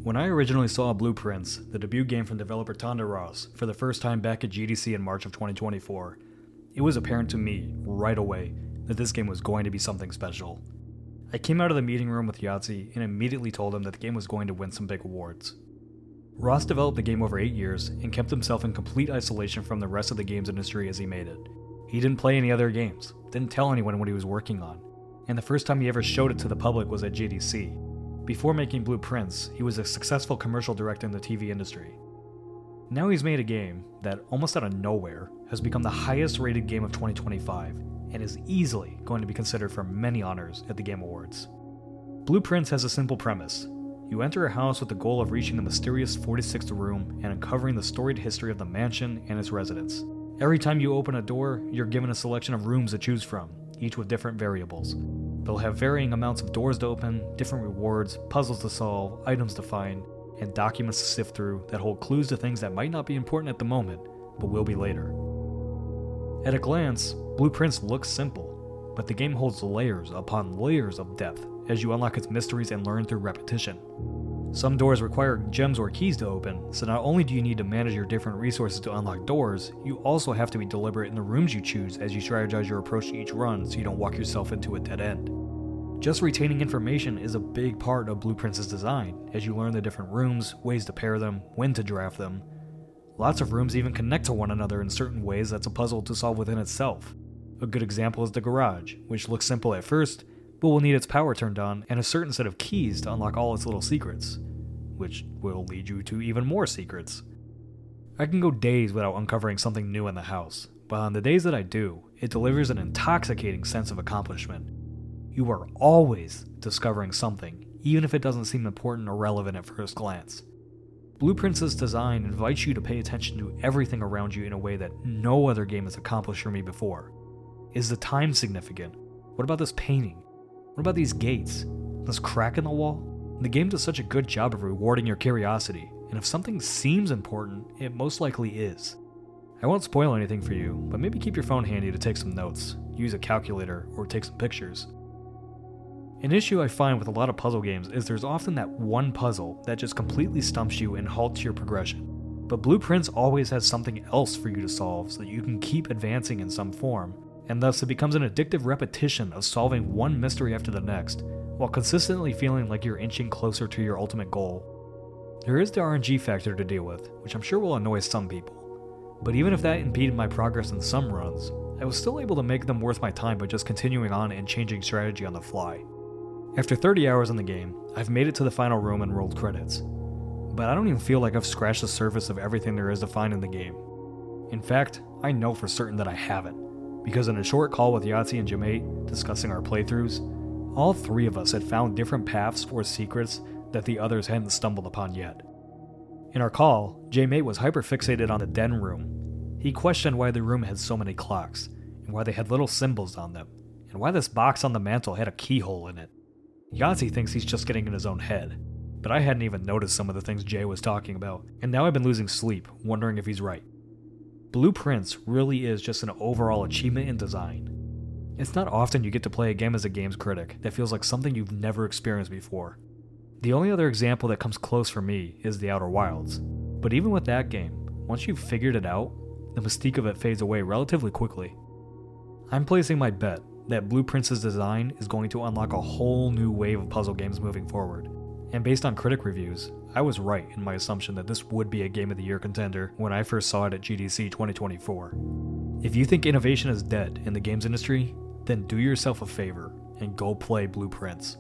When I originally saw Blueprints, the debut game from developer Tonda Ross, for the first time back at GDC in March of 2024, it was apparent to me, right away, that this game was going to be something special. I came out of the meeting room with Yahtzee and immediately told him that the game was going to win some big awards. Ross developed the game over 8 years and kept himself in complete isolation from the rest of the games industry as he made it. He didn't play any other games, didn't tell anyone what he was working on, and the first time he ever showed it to the public was at GDC. Before making Blueprints, he was a successful commercial director in the TV industry. Now he's made a game that, almost out of nowhere, has become the highest rated game of 2025, and is easily going to be considered for many honors at the Game Awards. Blueprints has a simple premise. You enter a house with the goal of reaching the mysterious 46th room and uncovering the storied history of the mansion and its residents. Every time you open a door, you're given a selection of rooms to choose from, each with different variables. They'll have varying amounts of doors to open, different rewards, puzzles to solve, items to find, and documents to sift through that hold clues to things that might not be important at the moment, but will be later. At a glance, Blueprints looks simple, but the game holds layers upon layers of depth as you unlock its mysteries and learn through repetition. Some doors require gems or keys to open, so not only do you need to manage your different resources to unlock doors, you also have to be deliberate in the rooms you choose as you strategize your approach to each run so you don't walk yourself into a dead end. Just retaining information is a big part of Blueprints' design, as you learn the different rooms, ways to pair them, when to draft them. Lots of rooms even connect to one another in certain ways that's a puzzle to solve within itself. A good example is the garage, which looks simple at first, but will need its power turned on and a certain set of keys to unlock all its little secrets, which will lead you to even more secrets. I can go days without uncovering something new in the house, but on the days that I do, it delivers an intoxicating sense of accomplishment. You are always discovering something, even if it doesn't seem important or relevant at first glance. Blueprints' design invites you to pay attention to everything around you in a way that no other game has accomplished for me before. Is the time significant? What about this painting? What about these gates? This crack in the wall? The game does such a good job of rewarding your curiosity, and if something seems important, it most likely is. I won't spoil anything for you, but maybe keep your phone handy to take some notes, use a calculator, or take some pictures. An issue I find with a lot of puzzle games is there's often that one puzzle that just completely stumps you and halts your progression. But Blueprints always has something else for you to solve so that you can keep advancing in some form, and thus it becomes an addictive repetition of solving one mystery after the next, while consistently feeling like you're inching closer to your ultimate goal. There is the RNG factor to deal with, which I'm sure will annoy some people. But even if that impeded my progress in some runs, I was still able to make them worth my time by just continuing on and changing strategy on the fly. After 30 hours in the game, I've made it to the final room and rolled credits. But I don't even feel like I've scratched the surface of everything there is to find in the game. In fact, I know for certain that I haven't, because in a short call with Yahtzee and Jamate discussing our playthroughs, all three of us had found different paths or secrets that the others hadn't stumbled upon yet. In our call, Jamate was hyperfixated on the den room. He questioned why the room had so many clocks, and why they had little symbols on them, and why this box on the mantle had a keyhole in it. Yahtzee thinks he's just getting in his own head, but I hadn't even noticed some of the things Jay was talking about, and now I've been losing sleep, wondering if he's right. Blueprints really is just an overall achievement in design. It's not often you get to play a game as a games critic that feels like something you've never experienced before. The only other example that comes close for me is The Outer Wilds, but even with that game, once you've figured it out, the mystique of it fades away relatively quickly. I'm placing my bet that Blueprints' design is going to unlock a whole new wave of puzzle games moving forward. And based on critic reviews, I was right in my assumption that this would be a Game of the Year contender when I first saw it at GDC 2024. If you think innovation is dead in the games industry, then do yourself a favor and go play Blueprints.